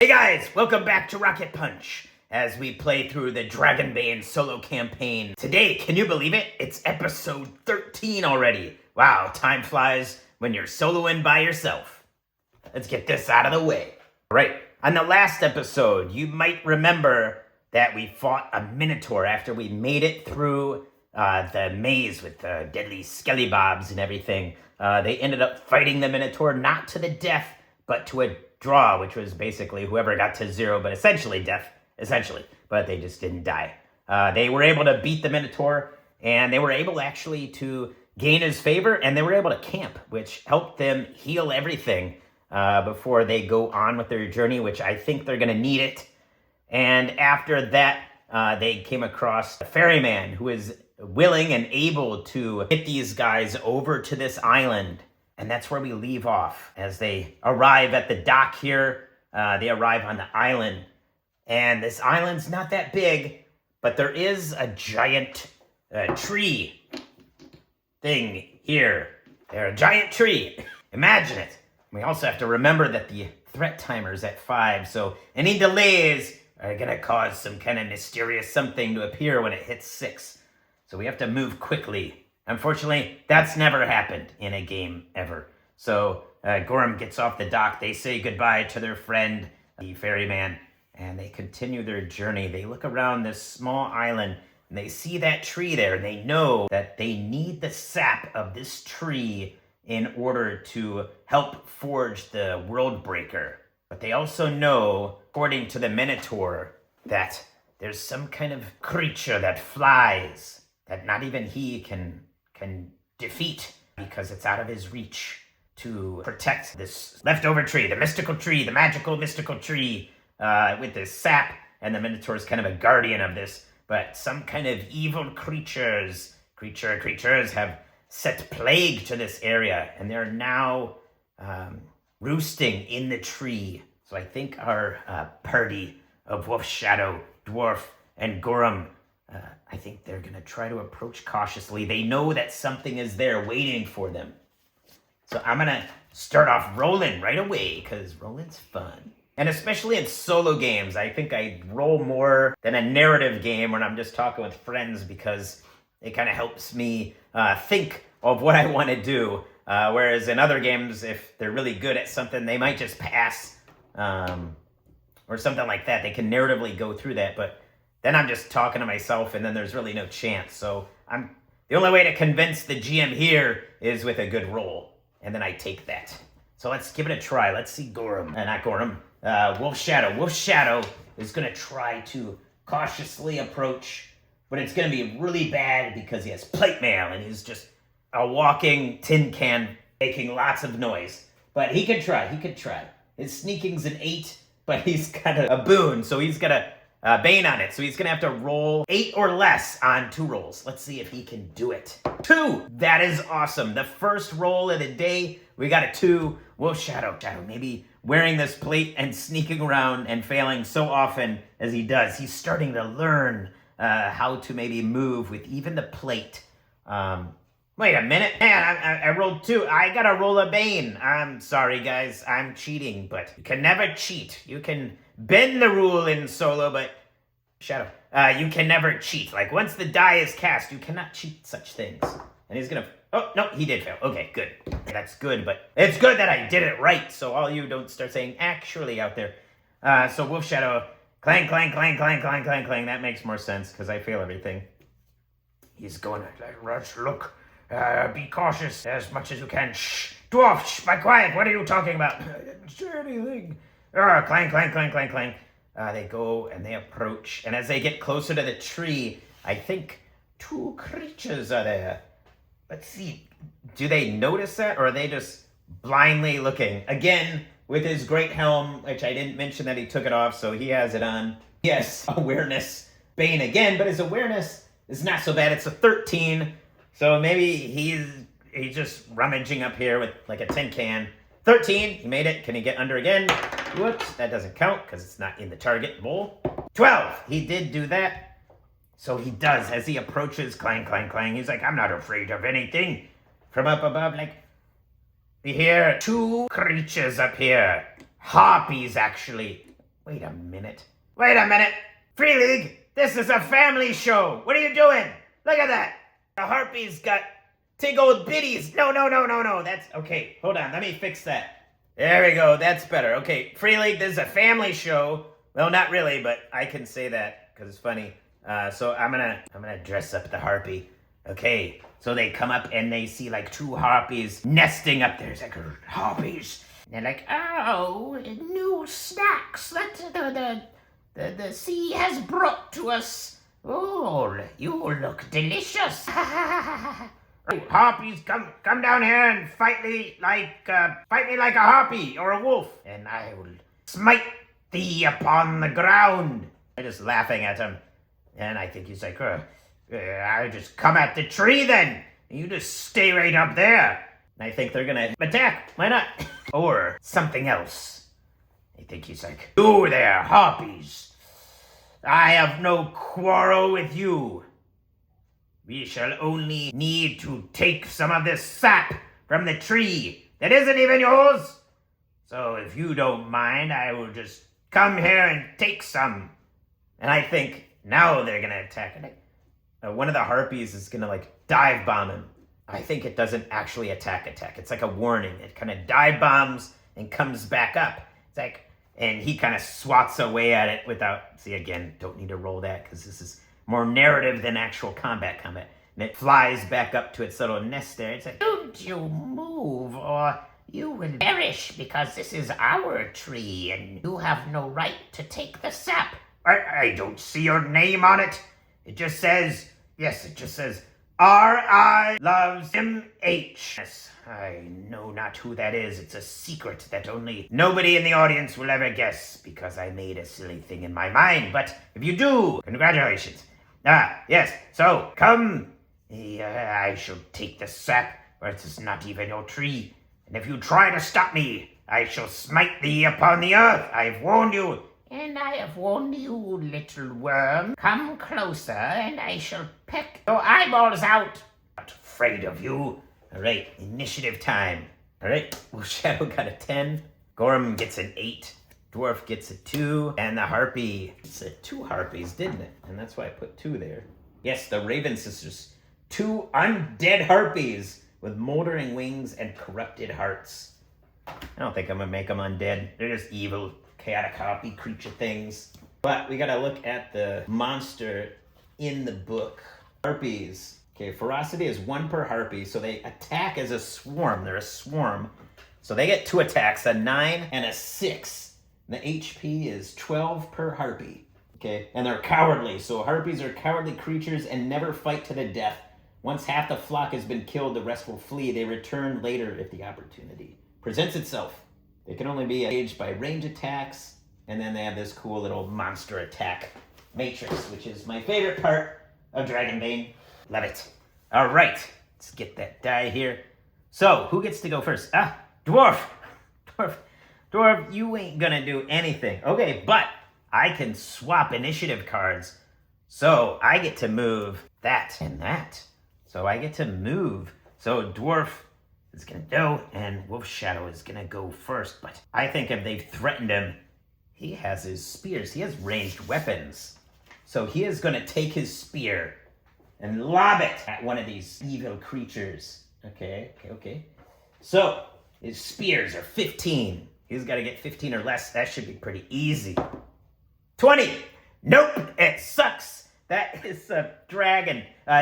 Hey guys, welcome back to Rocket Punch as we play through the Dragonbane solo campaign. Today, can you believe it? It's episode 13 already. Wow, time flies when you're soloing by yourself. Let's get this out of the way. All right, on the last episode, you might remember that we fought a Minotaur after we made it through the maze with the deadly skellybobs and everything. They ended up fighting the Minotaur not to the death, but to a draw, which was basically whoever got to zero, but essentially death, but they just didn't die. They were able to beat the Minotaur, and they were able actually to gain his favor, and they were able to camp, which helped them heal everything before they go on with their journey, which I think they're going to need it. And after that, they came across a ferryman who is willing and able to get these guys over to this island. And that's where we leave off. As they arrive at the dock here, they arrive on the island. And this island's not that big, but there is a giant tree thing here. They're a giant tree. Imagine it. We also have to remember that the threat timer's at 5, so any delays are gonna cause some kind of mysterious something to appear when it hits 6. So we have to move quickly. Unfortunately, that's never happened in a game ever. So Gorham gets off the dock. They say goodbye to their friend, the ferryman, and they continue their journey. They look around this small island, and they see that tree there, and they know that they need the sap of this tree in order to help forge the World Breaker. But they also know, according to the Minotaur, that there's some kind of creature that flies that not even he can defeat because it's out of his reach to protect this leftover tree, the mystical tree, the magical mystical tree with this sap. And the Minotaur is kind of a guardian of this, but some kind of evil creatures have set plague to this area, and they're now roosting in the tree. So I think our party of Wolf Shadow, Dwarf, and Gorham, I think they're going to try to approach cautiously. They know that something is there waiting for them. So I'm going to start off rolling right away, because rolling's fun. And especially in solo games, I think I roll more than a narrative game when I'm just talking with friends, because it kind of helps me think of what I want to do. Whereas in other games, if they're really good at something, they might just pass or something like that. They can narratively go through that, but then I'm just talking to myself, and then there's really no chance. So the only way to convince the GM here is with a good roll, and then I take that. So let's give it a try. Let's see Gorham, not Gorham, Wolf Shadow. Wolf Shadow is going to try to cautiously approach, but it's going to be really bad because he has plate mail, and he's just a walking tin can making lots of noise. But he could try. His sneaking's an 8, but he's got a boon, so he's got a Bane on it, so he's gonna have to roll 8 or less on 2 rolls. Let's see if he can do it. 2! That is awesome. The first roll of the day, we got a 2. Wolf Shadow, maybe wearing this plate and sneaking around and failing so often as he does. He's starting to learn how to maybe move with even the plate. Wait a minute. Man, I rolled 2. I gotta roll a Bane. I'm sorry, guys. I'm cheating, but you can never cheat. You can bend the rule in solo, but Shadow, you can never cheat. Like, once the die is cast, you cannot cheat such things. And he's gonna... Oh, no, he did fail. Okay, good. That's good, but it's good that I did it right, so all you don't start saying actually out there. So Wolf Shadow, clang, clang, clang, clang, clang, clang, clang. That makes more sense, because I fail everything. He's going like, Rush, look, be cautious as much as you can. Shh, Dwarf, shh, be quiet. What are you talking about? I didn't say anything. Clang, clang, clang, clang, clang. They go and they approach. And as they get closer to the tree, I think 2 creatures are there. Let's see. Do they notice that, or are they just blindly looking? Again, with his great helm, which I didn't mention that he took it off, so he has it on. Yes, awareness. Bane again, but his awareness is not so bad. It's a 13. So maybe he's just rummaging up here with like a tin can. 13, he made it. Can he get under again? Whoops, that doesn't count because it's not in the target bowl. 12, he did do that. So he does, as he approaches, clang, clang, clang. He's like, I'm not afraid of anything. From up above, like, we hear 2 creatures up here. Harpies, actually. Wait a minute. Wait a minute! Free League, this is a family show! What are you doing? Look at that! The harpies got big old biddies! No, that's... Okay, hold on, let me fix that. There we go, that's better. Okay, Free League, this is a family show. Well, not really, but I can say that because it's funny. So I'm gonna dress up the harpy. Okay, so they come up and they see like two harpies nesting up there. It's like, harpies. And they're like, oh, new snacks that the sea has brought to us. Oh, you look delicious. Harpies, come down here and fight me like a harpy or a wolf, and I will smite thee upon the ground. I'm just laughing at him, and I think he's like, I just come at the tree then. You just stay right up there. And I think they're gonna attack. Why not? Or something else. I think he's like, you there, harpies. I have no quarrel with you. We shall only need to take some of this sap from the tree that isn't even yours. So if you don't mind, I will just come here and take some. And I think now they're gonna attack it. One of the harpies is gonna like dive bomb him. I think it doesn't actually attack. It's like a warning. It kind of dive bombs and comes back up. It's like, and he kind of swats away at it without, see again, don't need to roll that because this is more narrative than actual combat. And it flies back up to its little nest there. It's like, don't you move or you will perish because this is our tree and you have no right to take the sap. I don't see your name on it. It just says, R.I. loves M.H. Yes, I know not who that is. It's a secret that only nobody in the audience will ever guess because I made a silly thing in my mind. But if you do, congratulations. Yes, so come. I shall take the sap, for it is not even your tree. And if you try to stop me, I shall smite thee upon the earth. I've warned you. And I have warned you, little worm. Come closer, and I shall peck your eyeballs out. Not afraid of you. All right, initiative time. All right, well, Shadow got a 10. Gorm gets an 8. Dwarf gets a 2. And the harpy, it's a 2 harpies, didn't it? And that's why I put 2 there. Yes, the Raven Sisters. 2 undead harpies with moldering wings and corrupted hearts. I don't think I'm gonna make them undead. They're just evil, chaotic harpy creature things. But we gotta look at the monster in the book. Harpies. Okay, ferocity is 1 per harpy, so they attack as a swarm. They're a swarm. So they get 2 attacks, a 9 and a 6. The HP is 12 per harpy. Okay, and they're cowardly. So harpies are cowardly creatures and never fight to the death. Once half the flock has been killed, the rest will flee. They return later if the opportunity presents itself. They can only be engaged by range attacks, and then they have this cool little monster attack matrix, which is my favorite part of Dragonbane. Love it. All right, let's get that die here. So, who gets to go first? Dwarf. Dwarf, you ain't gonna do anything. Okay, but I can swap initiative cards. So, I get to move that and that. So, I get to move. So, Dwarf is gonna go, and Wolf Shadow is gonna go first. But I think if they've threatened him, he has his spears. He has ranged weapons. So he is gonna take his spear and lob it at one of these evil creatures. Okay. So his spears are 15. He's gotta get 15 or less. That should be pretty easy. 20. Nope, it sucks. That is a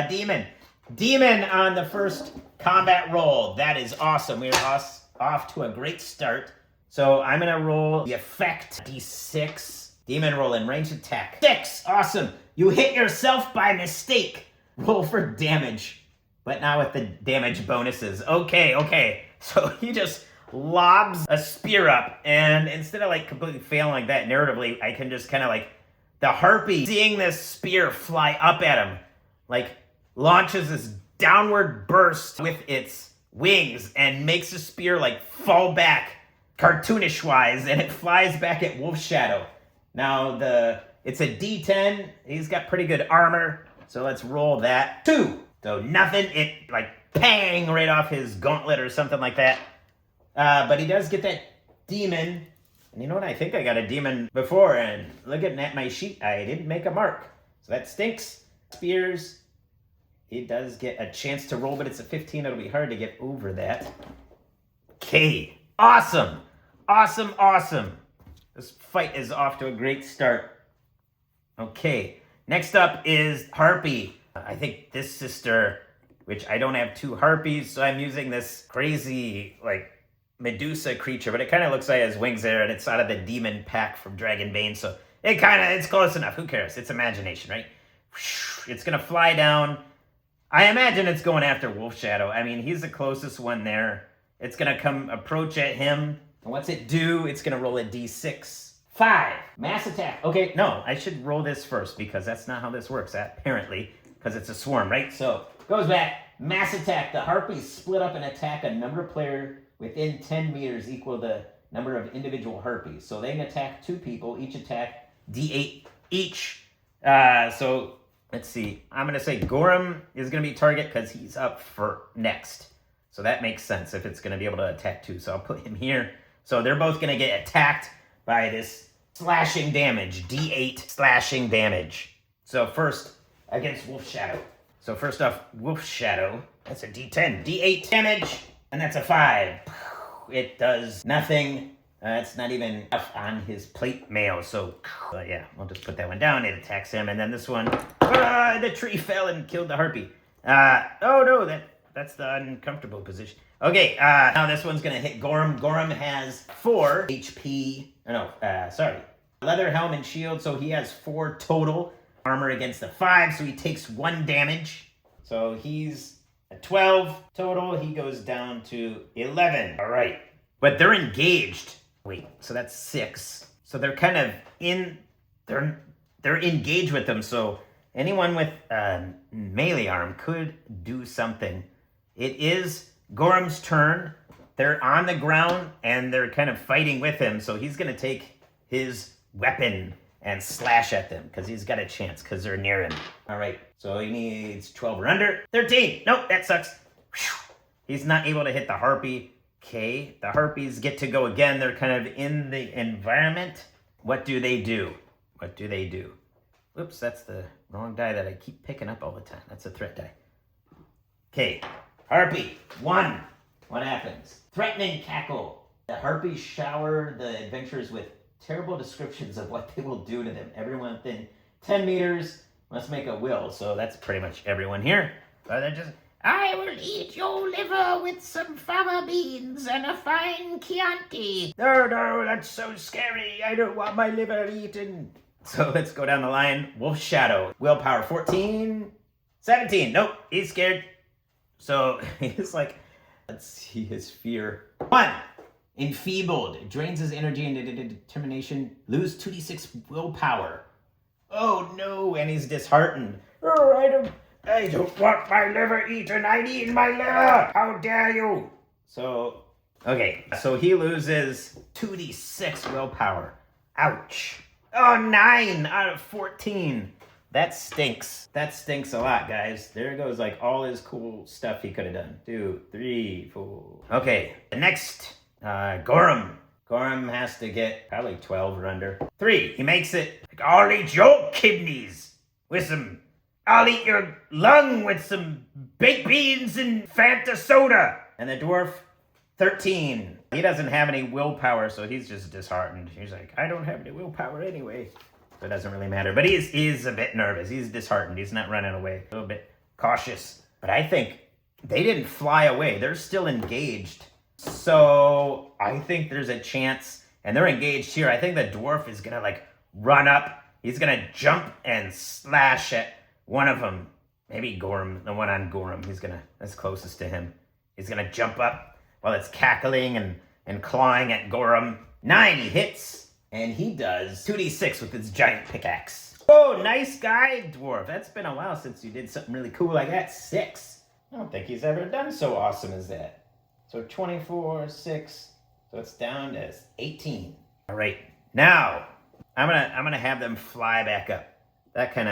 demon. Demon on the first combat roll. That is awesome. We're off to a great start. So I'm going to roll the effect D6. Demon roll in range attack. 6. Awesome. You hit yourself by mistake. Roll for damage. But now with the damage bonuses. Okay. So he just lobs a spear up. And instead of like completely failing like that narratively, I can just kind of like the harpy seeing this spear fly up at him. Like launches this downward burst with its wings and makes the spear like fall back cartoonish wise, and it flies back at Wolf Shadow. Now it's a D10. He's got pretty good armor, so let's roll that. 2. So nothing. It like pang right off his gauntlet or something like that. But he does get that demon And you know what? I think I got a demon before, and looking at my sheet, I didn't make a mark. So that stinks. Spears. He does get a chance to roll, but it's a 15. It'll be hard to get over that. Okay. Awesome. Awesome, awesome. This fight is off to a great start. Okay. Next up is Harpy. I think this sister, which I don't have 2 harpies, so I'm using this crazy, like, Medusa creature, but it kind of looks like it has wings there, and it's out of the demon pack from Dragonbane, so it's close enough. Who cares? It's imagination, right? It's gonna fly down. I imagine it's going after Wolf Shadow. I mean, he's the closest one there. It's gonna come approach at him. And what's it do? It's gonna roll a d6. 5. Mass attack. Okay, no, I should roll this first because that's not how this works, apparently, because it's a swarm, right? So, goes back. Mass attack. The harpies split up and attack a number of players within 10 meters equal the number of individual harpies. So they can attack 2 people. Each attack d8 each. So let's see. I'm going to say Gorham is going to be target because he's up for next. So that makes sense if it's going to be able to attack 2. So I'll put him here. So they're both going to get attacked by this slashing damage. D8 slashing damage. So first against Wolf Shadow. So first off, Wolf Shadow. That's a D10. D8 damage. And that's a 5. It does nothing. It's not even up on his plate mail. So, yeah, we'll just put that one down. It attacks him. And then this one, the tree fell and killed the harpy. Oh, no, that's the uncomfortable position. Okay, now this one's going to hit Gorham. Gorham has 4 HP. Leather, helm, and shield. So he has 4 total armor against the 5. So he takes 1 damage. So he's at 12 total. He goes down to 11. All right. But they're engaged. Wait, so that's 6. So they're kind of they're engaged with them. So anyone with melee arm could do something. It is Gorham's turn. They're on the ground and they're kind of fighting with him. So he's going to take his weapon and slash at them because he's got a chance because they're near him. All right, so he needs 12 or under. 13. Nope, that sucks. He's not able to hit the harpy. Okay, the harpies get to go again. They're kind of in the environment. What do they do? What do they do? Oops, that's the wrong die that I keep picking up all the time. That's a threat die. Okay, harpy, 1. What happens? Threatening cackle. The harpies shower the adventurers with terrible descriptions of what they will do to them. Everyone within 10 meters must make a will. So that's pretty much everyone here. But they're just, I will eat your liver with some fava beans and a fine Chianti. No, that's so scary. I don't want my liver eaten. So let's go down the line. Wolf Shadow. Willpower 14. 17. Nope, he's scared. So he's like, let's see his fear. 1. Enfeebled. It drains his energy and determination. Lose 2d6 willpower. Oh no, and he's disheartened. Oh, I don't want my liver eaten. I need my liver. How dare you? So, okay. So he loses 2d6 willpower. Ouch. Oh, 9 out of 14. That stinks. That stinks a lot, guys. There goes like all his cool stuff he could have done. 2, 3, 4. Okay, the next, Gorham. Gorham has to get probably 12 or under. 3, he makes it. I'll eat your kidneys with some, I'll eat your lung with some baked beans and Fanta soda. And the dwarf, 13. He doesn't have any willpower, so he's just disheartened. He's like, I don't have any willpower anyway. So it doesn't really matter. But he's a bit nervous. He's disheartened. He's not running away. A little bit cautious. But I think they didn't fly away. They're still engaged. So I think there's a chance. And they're engaged here. I think the dwarf is going to like run up. He's going to jump and slash at one of them. Maybe Gorham, the one on Gorham. That's closest to him. He's going to jump up while it's cackling and clawing at Gorham. 9, he hits. And he does 2d6 with his giant pickaxe. Oh, nice guy, dwarf. That's been a while since you did something really cool like that. 6. I don't think he's ever done so awesome as that. So 24, 6. So it's down to 18. All right. Now, I'm gonna have them fly back up. That kind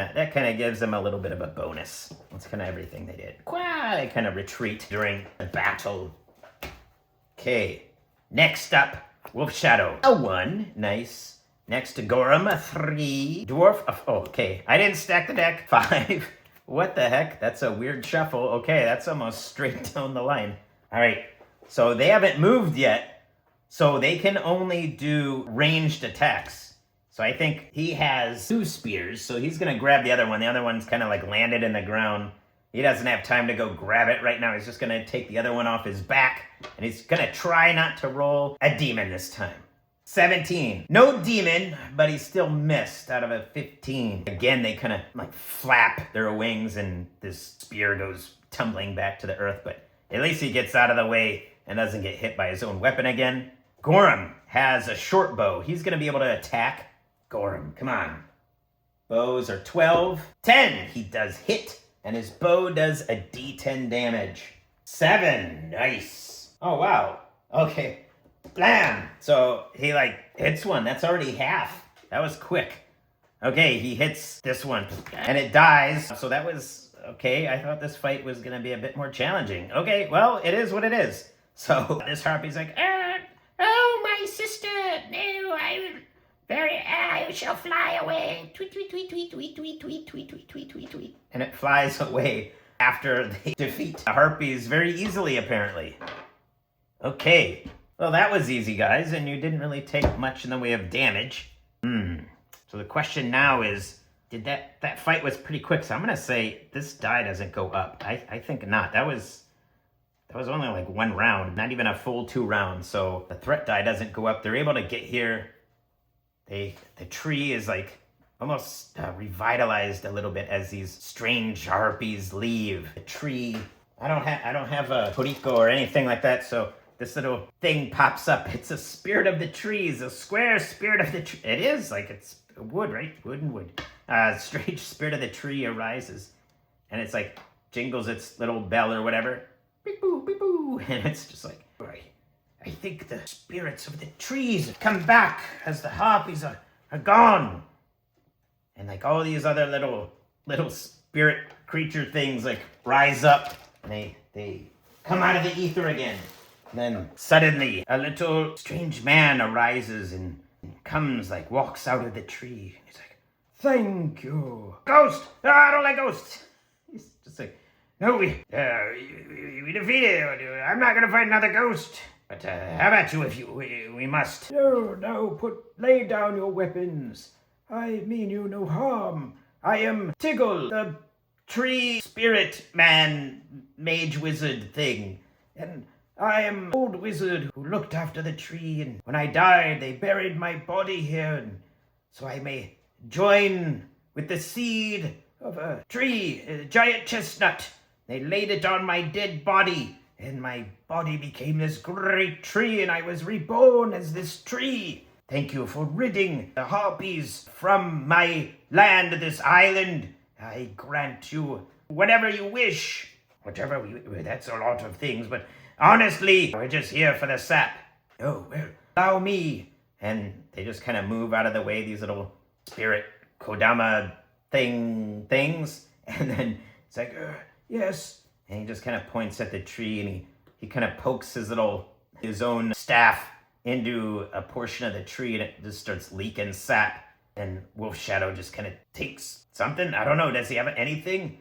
of gives them a little bit of a bonus. That's kind of everything they did. They kind of retreat during the battle. Okay. Next up, Wolf Shadow, a 1. Nice. Next to Gorham, a 3. Dwarf, okay. I didn't stack the deck. 5. What the heck? That's a weird shuffle. Okay, that's almost straight down the line. All right, so they haven't moved yet, so they can only do ranged attacks. So I think he has 2 spears, so he's going to grab the other one. The other one's kind of like landed in the ground. He doesn't have time to go grab it right now. He's just going to take the other one off his back, and he's going to try not to roll a demon this time. 17. No demon, but he still missed out of a 15. Again, they kind of like flap their wings and this spear goes tumbling back to the earth, but at least he gets out of the way and doesn't get hit by his own weapon again. Gorham has a short bow. He's going to be able to attack. Gorham, come on. Bows are 12. 10, he does hit, and his bow does a d10 damage. 7, nice. Oh, wow. Okay. Blam! So he hits one. That's already half. That was quick. Okay, he hits this one and it dies. So that was okay. I thought this fight was going to be a bit more challenging. Okay, well, it is what it is. So this harpy's like, oh, my sister. No, I shall fly away. Tweet, tweet, tweet, tweet, tweet, tweet, tweet, tweet, tweet, tweet, tweet, tweet. And it flies away after they defeat the harpies very easily, apparently. Okay. Well, that was easy, guys, and you didn't really take much in the way of damage. So the question now is, did that fight was pretty quick, so I'm going to say this die doesn't go up. I think not. That was only like 1 round, not even a full 2 rounds, so the threat die doesn't go up. They're able to get here. The tree is like almost revitalized a little bit as these strange harpies leave. The tree, I don't have a Toriko or anything like that, so this little thing pops up. It's a spirit of the trees, a square spirit of the tree. It is, like it's wood, right? Wood and wood. Strange spirit of the tree arises. And it's like, jingles its little bell or whatever. Beep boo, beep boo. And it's just like, I think the spirits of the trees have come back as the harpies are gone. And like all these other little spirit creature things like rise up. And they come out of the ether again. Then suddenly a little strange man arises and comes, walks out of the tree. He's like, thank you. Ghost! I don't like ghosts. He's just like, no, we defeated. I'm not going to fight another ghost. But how about you if we must? No, lay down your weapons. I mean you no harm. I am Tiggle, the tree spirit man mage wizard thing. And I am an old wizard who looked after the tree, and when I died, they buried my body here, and so I may join with the seed of a tree, a giant chestnut. They laid it on my dead body, and my body became this great tree, and I was reborn as this tree. Thank you for ridding the harpies from my land, this island. I grant you whatever you wish. That's a lot of things, but honestly, we're just here for the sap. Oh, well, allow me. And they just kind of move out of the way, these little spirit Kodama things. And then it's like, yes. And he just kind of points at the tree and he kind of pokes his own staff into a portion of the tree and it just starts leaking sap. And Wolf Shadow just kind of takes something. I don't know. Does he have anything?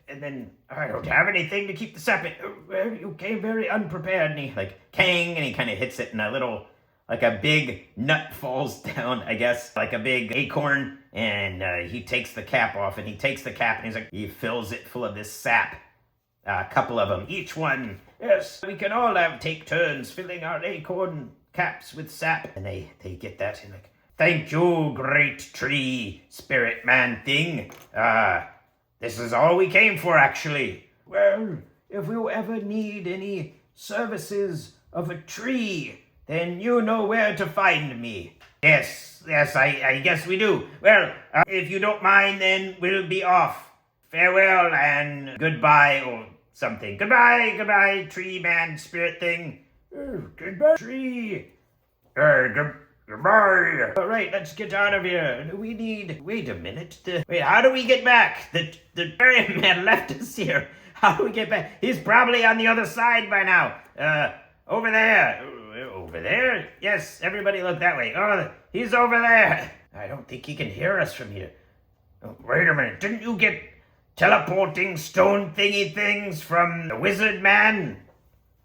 And then, I don't have anything to keep the sap in. Well, you came very unprepared. And he kang, and he kind of hits it, and a big nut falls down, I guess, like a big acorn. And he takes the cap off, and he fills it full of this sap. A couple of them, each one. Yes, we can all take turns filling our acorn caps with sap. And they get that, and thank you, great tree spirit man thing. This is all we came for, actually. Well, if you ever need any services of a tree, then you know where to find me. Yes, I guess we do. Well, if you don't mind, then we'll be off. Farewell and goodbye or something. Goodbye, tree man spirit thing. Goodbye, tree. Goodbye. All right, let's get out of here. Wait a minute. How do we get back? The fairy man left us here. How do we get back? He's probably on the other side by now. Over there. Over there? Yes, everybody look that way. Oh, he's over there. I don't think he can hear us from here. Oh, wait a minute, didn't you get teleporting stone thingy things from the wizard man?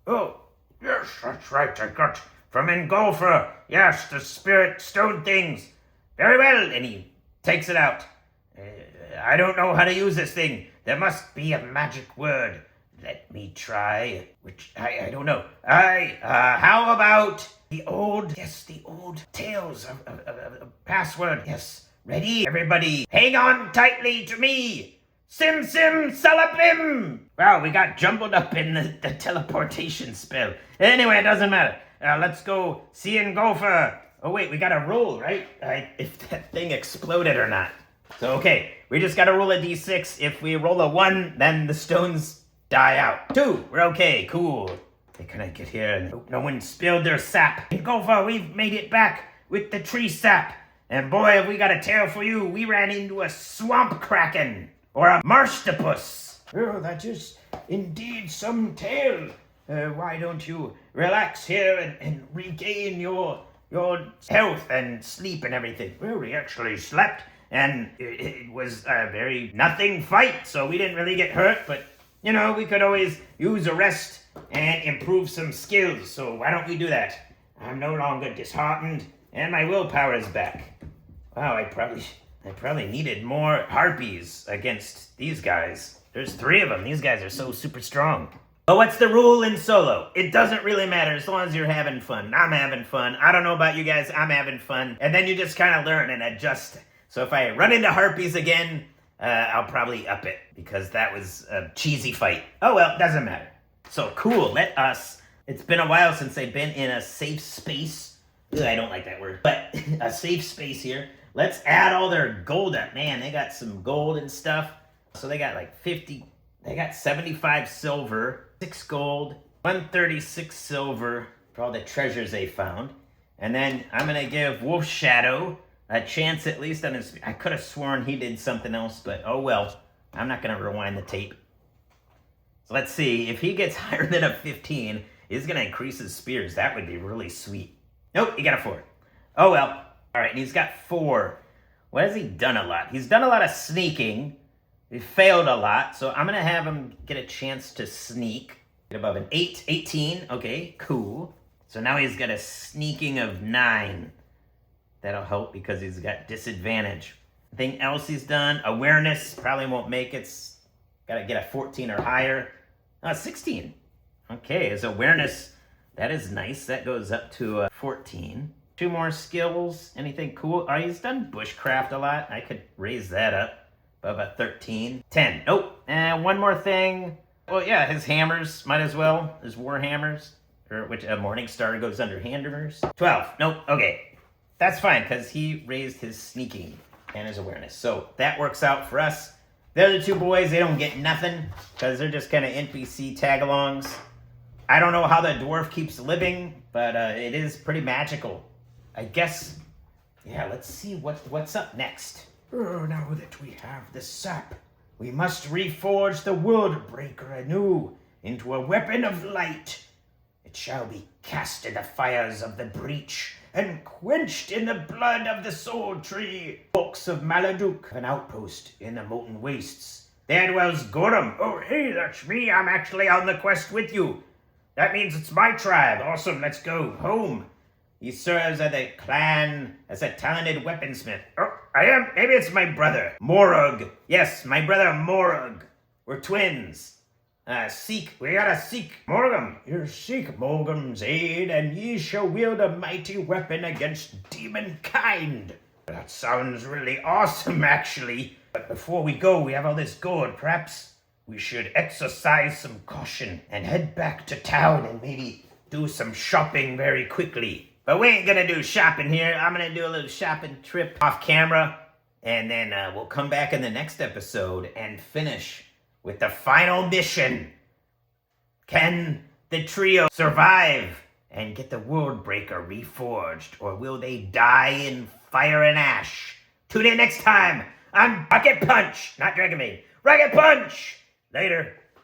Oh, yes, that's right, I got from Engulfer. Yes, the spirit stone things. Very well, and he takes it out. I don't know how to use this thing. There must be a magic word. Let me try, which I don't know. How about the old tales of password? Yes, ready? Everybody, hang on tightly to me. Sim salabim. Wow, we got jumbled up in the teleportation spell. Anyway, it doesn't matter. Let's go see Engulfer. Oh wait, we gotta roll, right? If that thing exploded or not. So okay, we just gotta roll a d6. If we roll a 1, then the stones die out. 2, we're okay, cool. They couldn't get here and no one spilled their sap. Engulfer, we've made it back with the tree sap. And boy, have we got a tale for you. We ran into a swamp kraken. Or a marstopus. Oh, that is indeed some tale. Why don't you relax here and regain your health and sleep and everything? Well, we actually slept, and it was a very nothing fight, so we didn't really get hurt, but, you know, we could always use a rest and improve some skills, so why don't we do that? I'm no longer disheartened, and my willpower is back. Wow, I probably needed more harpies against these guys. There's 3 of them. These guys are so super strong. But what's the rule in solo? It doesn't really matter as long as you're having fun. I'm having fun. I don't know about you guys. I'm having fun. And then you just kind of learn and adjust. So if I run into harpies again, I'll probably up it because that was a cheesy fight. Oh well, doesn't matter. So cool. It's been a while since I've been in a safe space. Ugh, I don't like that word. But a safe space here. Let's add all their gold up. Man, they got some gold and stuff. So they got like 50, they got 75 silver, 6 gold, 136 silver for all the treasures they found. And then I'm going to give Wolf Shadow a chance at least on his, I could have sworn he did something else, but oh well. I'm not going to rewind the tape. So let's see, if he gets higher than a 15, he's going to increase his spears. That would be really sweet. Nope, he got a 4. Oh well. All right, and he's got 4. What has he done a lot? He's done a lot of sneaking. He failed a lot, so I'm going to have him get a chance to sneak. Get above an 18. Okay, cool. So now he's got a sneaking of 9. That'll help because he's got disadvantage. Anything else he's done? Awareness, probably won't make it. Got to get a 14 or higher. 16. Okay, his awareness, that is nice. That goes up to 14. 2 more skills. Anything cool? Oh, he's done bushcraft a lot. I could raise that up above a 13. 10. Nope. And 1 more thing. Well, yeah, his hammers might as well. His war hammers, or which a morning star goes under hammers. 12. Nope. Okay, that's fine because he raised his sneaking and his awareness. So that works out for us. The other 2 boys, they don't get nothing because they're just kind of NPC tag-alongs. I don't know how the dwarf keeps living, but it is pretty magical. I guess, yeah, let's see what's up next. Oh, now that we have the sap, we must reforge the world breaker anew into a weapon of light. It shall be cast in the fires of the breach and quenched in the blood of the soul tree. Folks of Maladuk, an outpost in the molten wastes. There dwells Gorum. Oh, hey, that's me. I'm actually on the quest with you. That means it's my tribe. Awesome, let's go home. He serves as a clan, as a talented weaponsmith. Oh, I am? Maybe it's my brother, Morug. Yes, my brother Morug. We're twins. We gotta seek Morgum. You seek Morgum's aid, and ye shall wield a mighty weapon against demonkind. That sounds really awesome, actually. But before we go, we have all this gold. Perhaps we should exercise some caution and head back to town and maybe do some shopping very quickly. But we ain't gonna do shopping here. I'm gonna do a little shopping trip off camera. And then we'll come back in the next episode and finish with the final mission. Can the trio survive and get the world breaker reforged? Or will they die in fire and ash? Tune in next time on Rocket Punch. Not Dragonbane. Rocket Punch! Later.